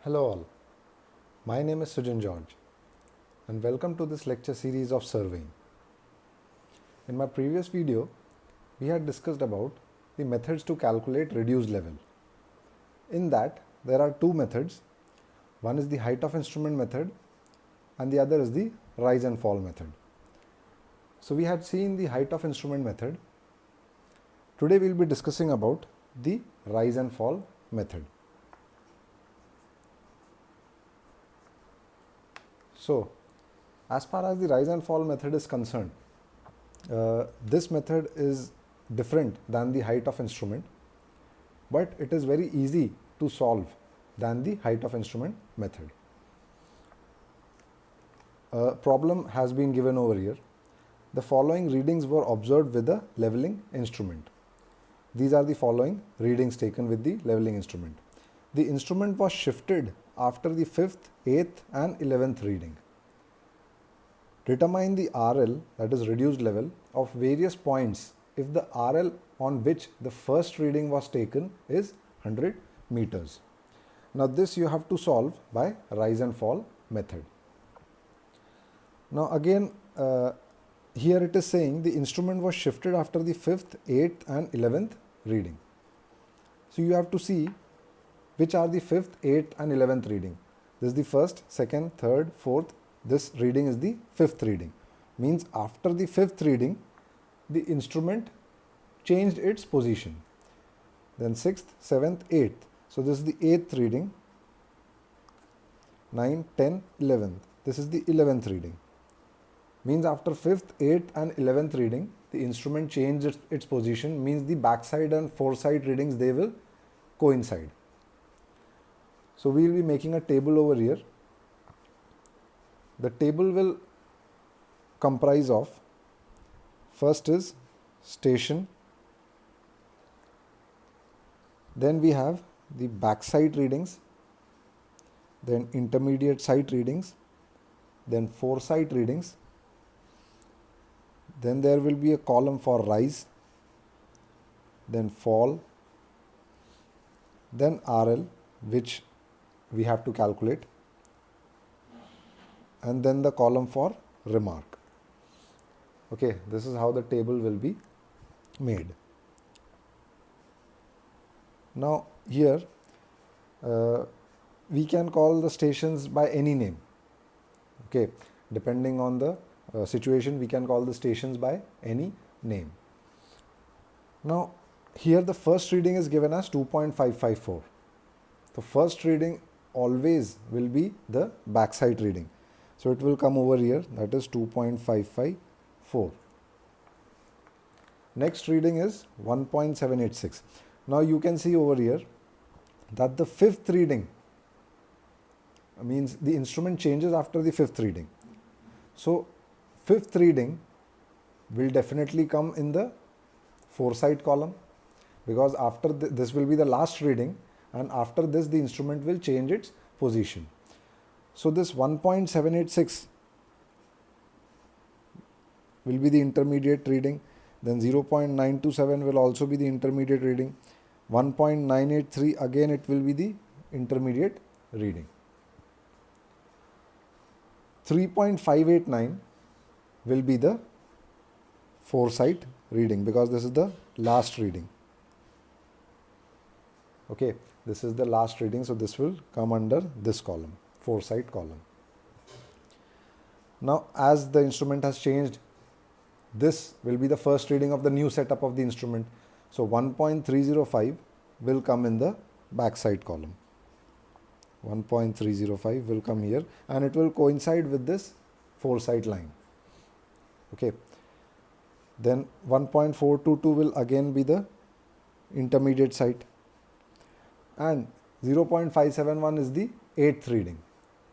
Hello all, my name is Sujan George and welcome to this lecture series of surveying. In my previous video, we had discussed about the methods to calculate reduced level. In that, there are two methods. One is the height of instrument method and the other is the rise and fall method. So we had seen the height of instrument method. Today we will be discussing about the rise and fall method. So, as far as the rise and fall method is concerned, this method is different than the height of instrument, but it is very easy to solve than the height of instrument method. A problem has been given over here. The following readings were observed with the leveling instrument. These are the following readings taken with the leveling instrument. The instrument was shifted after the 5th, 8th and 11th reading. Determine the RL, that is reduced level, of various points if the RL on which the first reading was taken is 100 meters. Now this you have to solve by rise and fall method. Now again, here it is saying the instrument was shifted after the 5th, 8th and 11th reading. So you have to see which are the 5th, 8th and 11th reading. This is the first, second, third, fourth. This reading is the 5th reading. Means after the 5th reading, the instrument changed its position. Then 6th, 7th, 8th. So this is the 8th reading. 9, 10, 11th. This is the 11th reading. Means after 5th, 8th and 11th reading, the instrument changed its position. Means the backside and foresight readings, they will coincide. So we will be making a table over here. The table will comprise of, first is station, then we have the backside readings, then intermediate sight readings, then foresight readings, then there will be a column for rise, then fall, then RL, which we have to calculate, and then the column for remark. Okay, this is how the table will be made. Now here we can call the stations by any name. Okay, depending on the situation, we can call the stations by any name. Now here the first reading is given as 2.554. The first reading always will be the backside reading. So it will come over here, that is 2.554. Next reading is 1.786. Now you can see over here that the 5th reading means the instrument changes after the 5th reading. So 5th reading will definitely come in the foresight column, because after this will be the last reading, and after this the instrument will change its position. So this 1.786 will be the intermediate reading, then 0.927 will also be the intermediate reading, 1.983 again it will be the intermediate reading. 3.589 will be the foresight reading, because this is the last reading. Okay, this is the last reading, so this will come under this column, foresight column. Now as the instrument has changed, this will be the first reading of the new setup of the instrument. So 1.305 will come in the backside column. 1.305 will come here and it will coincide with this foresight line. Okay. Then 1.422 will again be the intermediate sight, and 0.571 is the 8th reading.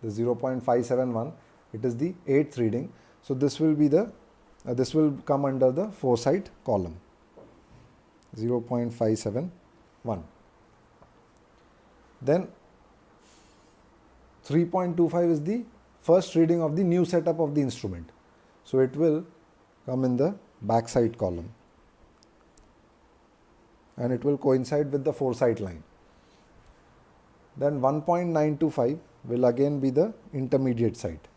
The 0.571, it is the 8th reading. So this will be the this will come under the foresight column. 0.571. Then 3.25 is the first reading of the new setup of the instrument. So it will come in the backside column and it will coincide with the foresight line. Then 1.925 will again be the intermediate site.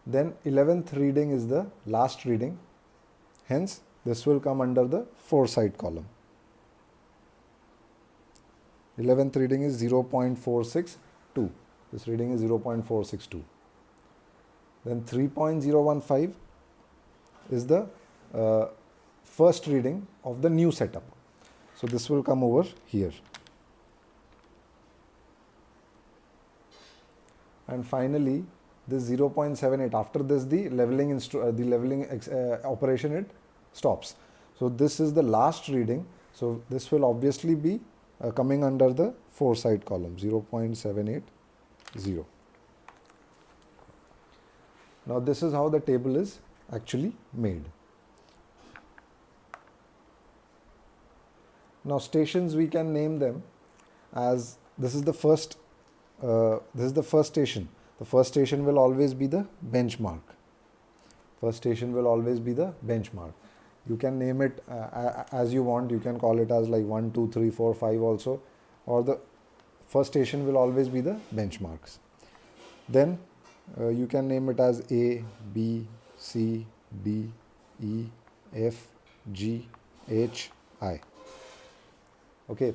Then 11th reading is the last reading. Hence, this will come under the foresight column. 11th reading is 0.462. This reading is 0.462. Then 3.015 is the first reading of the new setup. So this will come over here. And finally, this 0.78, after this the leveling operation it stops. So this is the last reading. So this will obviously be coming under the foresight column, 0.780. Now this is how the table is actually made. Now stations, we can name them as, this is the first station. The first station will always be the benchmark. First station will always be the benchmark. You can name it as you want. You can call it as like 1, 2, 3, 4, 5 also, or the first station will always be the benchmarks. Then you can name it as A, B, C, D, E, F, G, H, I. Okay,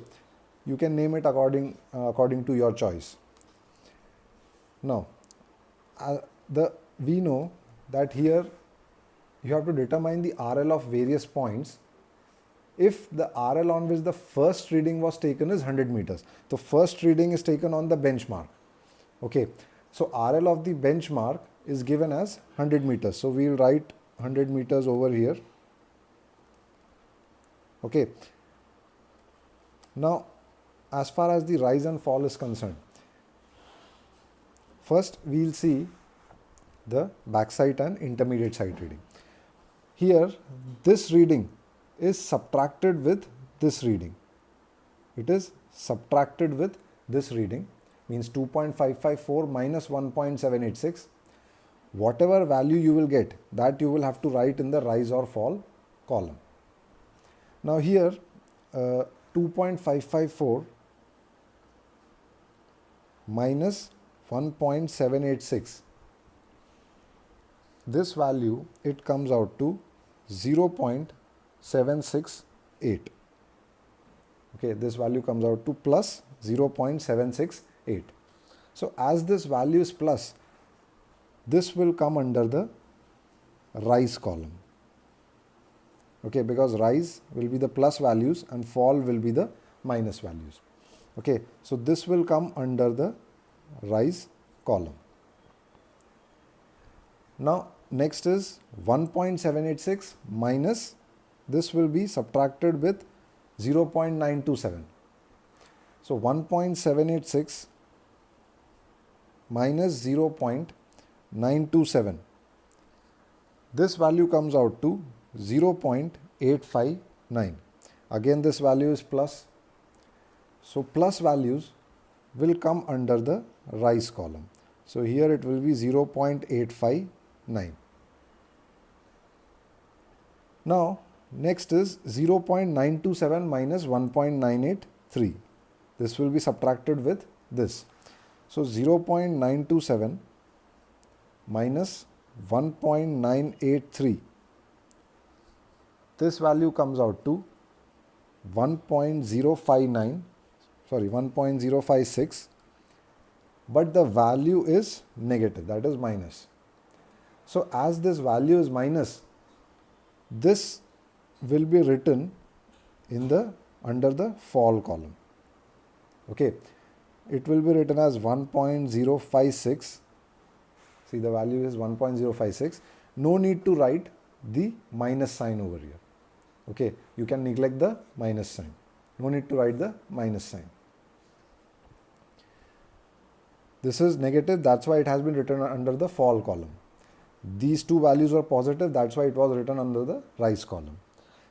you can name it according to your choice. Now, we know that here you have to determine the RL of various points if the RL on which the first reading was taken is 100 meters. The first reading is taken on the benchmark. Okay, so RL of the benchmark is given as 100 meters. So we will write 100 meters over here. Okay. Now, as far as the rise and fall is concerned, first we will see the backside and intermediate side reading. Here, this reading is subtracted with this reading. It is subtracted with this reading, means 2.554 minus 1.786. Whatever value you will get, that you will have to write in the rise or fall column. Now here, 2.554 minus 1.786. This value, it comes out to 0.768. Okay, this value comes out to plus 0.768. So as this value is plus, this will come under the rise column. Okay, because rise will be the plus values and fall will be the minus values. Okay, so this will come under the rise column. Now next is 1.786 minus, this will be subtracted with 0.927. So 1.786 minus 0.927. This value comes out to 0.859. Again this value is plus. So plus values will come under the rise column. So here it will be 0.859. Now next is 0.927 minus 1.983. This will be subtracted with this. So 0.927 minus 1.983. This value comes out to 1.056, but the value is negative, that is minus. So as this value is minus, this will be written in the under the fall column. Okay, it will be written as 1.056. See, the value is 1.056. No need to write the minus sign over here. Okay, you can neglect the minus sign. No need to write the minus sign. This is negative, that's why it has been written under the fall column. These two values were positive, that's why it was written under the rise column.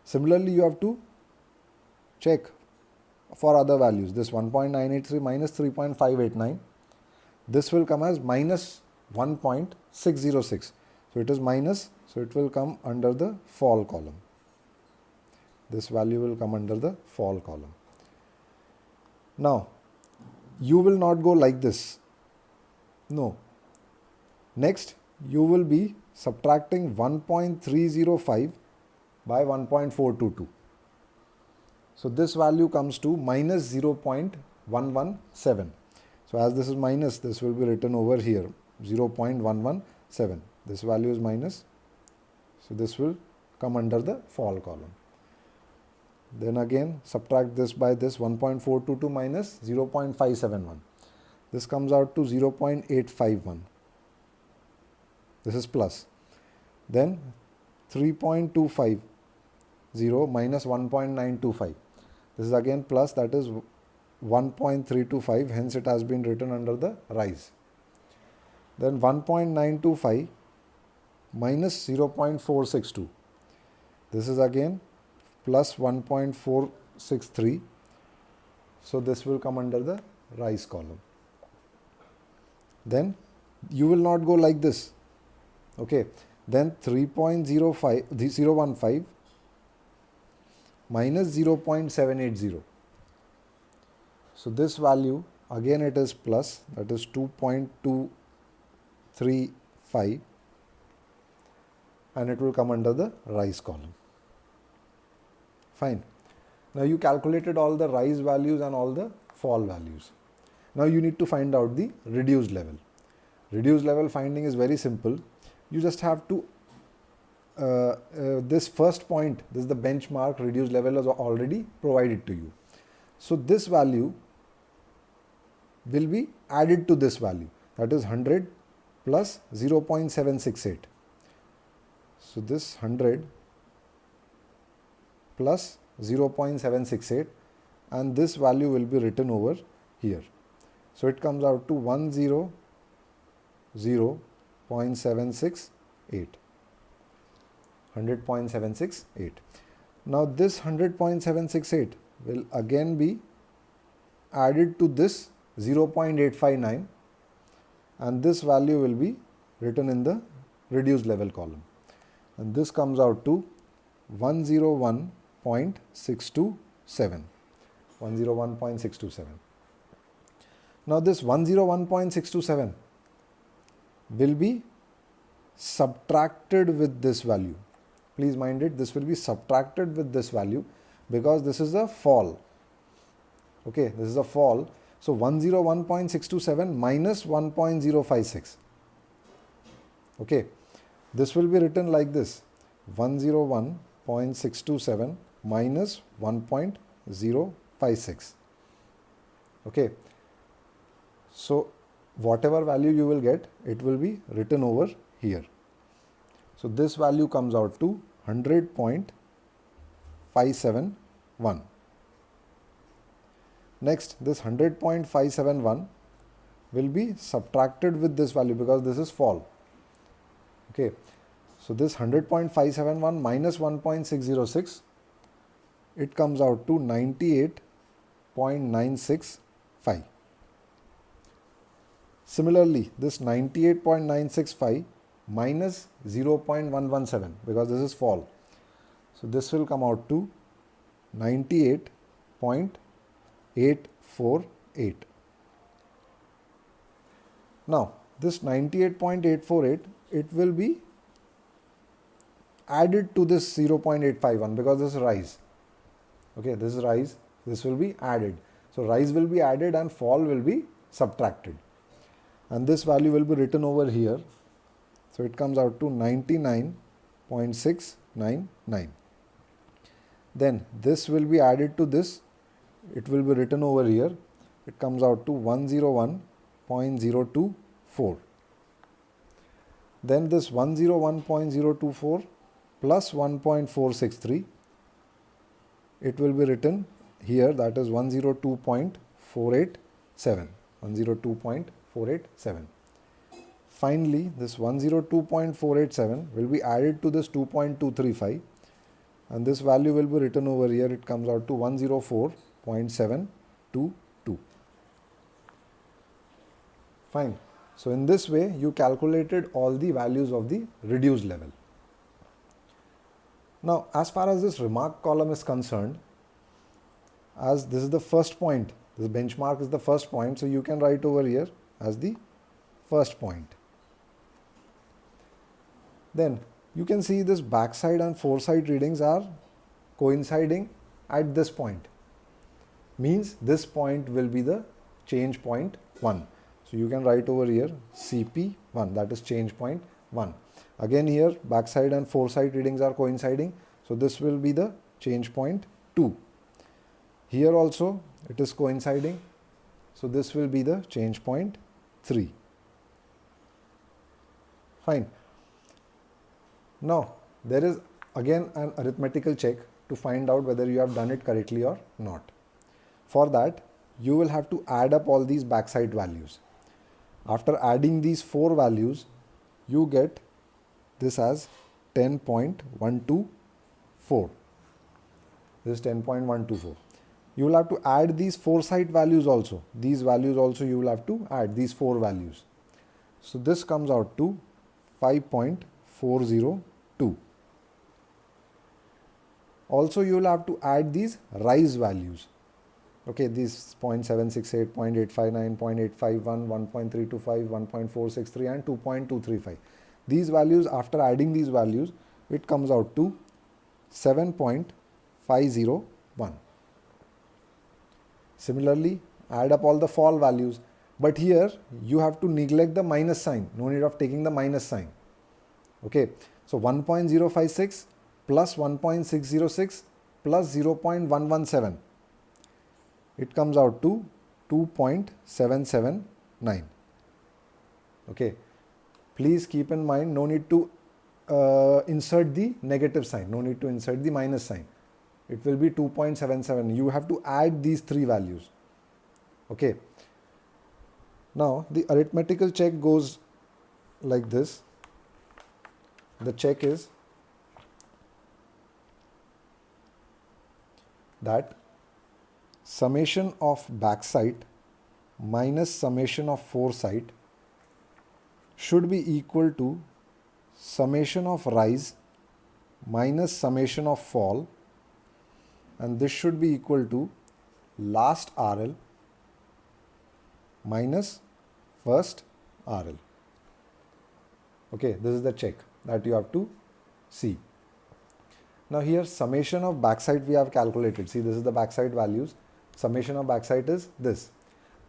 Similarly, you have to check for other values. This 1.983 minus 3.589. This will come as minus 1.606. So it is minus, so it will come under the fall column. This value will come under the fall column. Now, you will not go like this. No. Next, you will be subtracting 1.305 by 1.422. So this value comes to minus 0.117. So as this is minus, this will be written over here, 0.117. This value is minus. So this will come under the fall column. Then again subtract this by this, 1.422 minus 0.571. This comes out to 0.851. This is plus. Then 3.250 minus 1.925. This is again plus, that is 1.325, hence it has been written under the rise. Then 1.925 minus 0.462. This is again plus 1.463. So this will come under the rise column. Then you will not go like this. Okay. Then 3.015 minus 0.780. So this value again it is plus, that is 2.235, and it will come under the rise column. Fine. Now you calculated all the rise values and all the fall values. Now you need to find out the reduced level. Reduced level finding is very simple. You just have to, this first point, this is the benchmark reduced level, is already provided to you. So this value will be added to this value, that is 100 plus 0.768. So this 100 plus 0.768, and this value will be written over here. So it comes out to 100.768. 100.768. Now this 100.768 will again be added to this 0.859, and this value will be written in the reduced level column, and this comes out to 101.627. 101.627. Now this 101.627 will be subtracted with this value. Please mind it, this will be subtracted with this value because this is a fall. Okay, this is a fall. So 101.627 minus 1.056. Okay, this will be written like this, 101.627 minus 1.056. Okay, so whatever value you will get, it will be written over here. So this value comes out to 100.571. Next, this 100.571 will be subtracted with this value because this is fall. Okay, so this 100.571 minus 1.606, it comes out to 98.965. Similarly, this 98.965 minus 0.117, because this is fall. So this will come out to 98.848. Now, this 98.848, it will be added to this 0.851 because this is rise. Okay, this is rise, this will be added. So rise will be added and fall will be subtracted. And this value will be written over here. So it comes out to 99.699. Then this will be added to this. It will be written over here. It comes out to 101.024. Then this 101.024 plus 1.463. It will be written here, that is 102.487. 102.487. Finally, this 102.487 will be added to this 2.235, and this value will be written over here. It comes out to 104.722. Fine. So in this way, you calculated all the values of the reduced level. Now, as far as this remark column is concerned, as this is the first point, this benchmark is the first point, so you can write over here as the first point. Then you can see this backside and foresight readings are coinciding at this point. Means this point will be the change point 1. So you can write over here CP1, that is change point 1. Again here backside and foresight readings are coinciding, so this will be the change point 2. Here also it is coinciding, so this will be the change point 3. Fine. Now there is again an arithmetical check to find out whether you have done it correctly or not. For that, you will have to add up all these backside values. After adding these 4 values, you get this as 10.124. This is 10.124. You will have to add these foresight values also. These values also you will have to add, these 4 values. So this comes out to 5.402. Also you will have to add these rise values. Okay, these 0.768, 0.859, 0.851, 1.325, 1.463 and 2.235. These values, after adding these values, it comes out to 7.501. Similarly, add up all the fall values. But here you have to neglect the minus sign. No need of taking the minus sign. Okay, so 1.056 plus 1.606 plus 0.117. It comes out to 2.779. Okay, please keep in mind, no need to insert the negative sign, no need to insert the minus sign. It will be 2.77. You have to add these 3 values. Okay, now the arithmetical check goes like this. The check is that summation of backside minus summation of foresight should be equal to summation of rise minus summation of fall, and this should be equal to last RL minus first RL. Okay, this is the check that you have to see. Now here summation of backside we have calculated. See, this is the backside values. Summation of backside is this,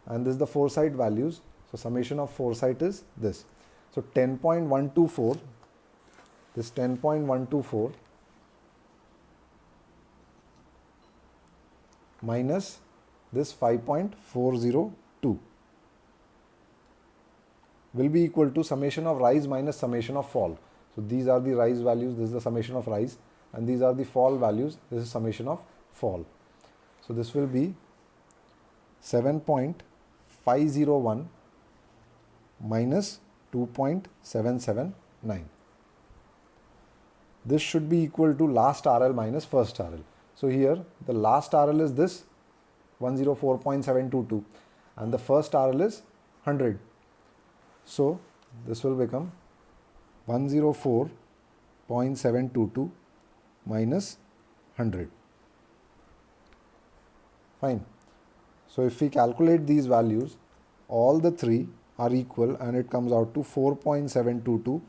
and this is the foresight values. So summation of foresight is this. So 10.124, this 10.124 minus this 5.402 will be equal to summation of rise minus summation of fall. So these are the rise values, this is the summation of rise, and these are the fall values, this is summation of fall. So this will be 7.501 minus 2.779. This should be equal to last RL minus first RL. So here the last RL is this 104.722 and the first RL is 100. So this will become 104.722 minus 100. Fine. So if we calculate these values, all the 3 are equal and it comes out to 4.722.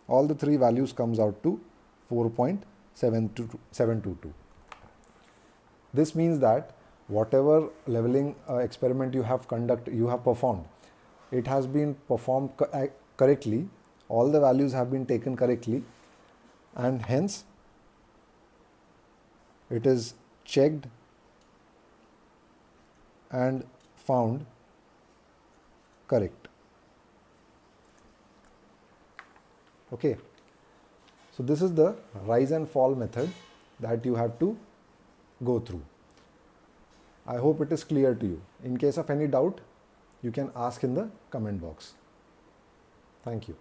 All the 3 values comes out to 4.722. This means that whatever leveling experiment you have performed, it has been performed correctly. All the values have been taken correctly, and hence it is checked and found correct. Okay, so this is the rise and fall method that you have to go through. I hope it is clear to you. In case of any doubt, you can ask in the comment box. Thank you.